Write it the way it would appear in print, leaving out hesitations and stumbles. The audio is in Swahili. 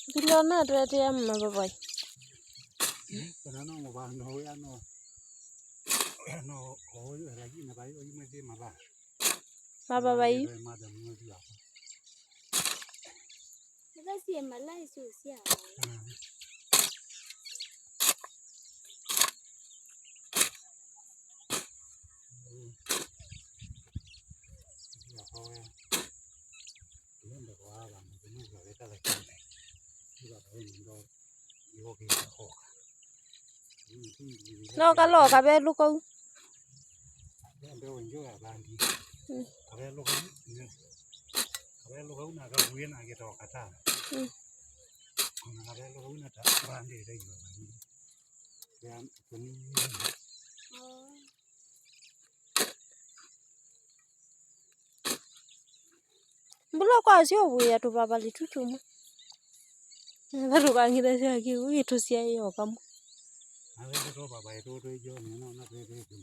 Dilona dua dia mababai. Karena mau bahan no ya no oh lagi na bayi oh masih malah. Mababai. Madam no dia. Kita sih malah sosial. Ya oh ya. Ini ndak wah lah, ini nggak ada lagi. Juga ini ndo yogi oh. No kalo kabe luko. Ndo juga bandi. Kabe luko na ka buyen age to kata. Kabe luko na ta bandi dai yo. Dan kuni Bulo kwa sio buya tu baba lituchuma. Baru kangira sia ki wi tu sia yo kamu. ale to baba itu yo no na be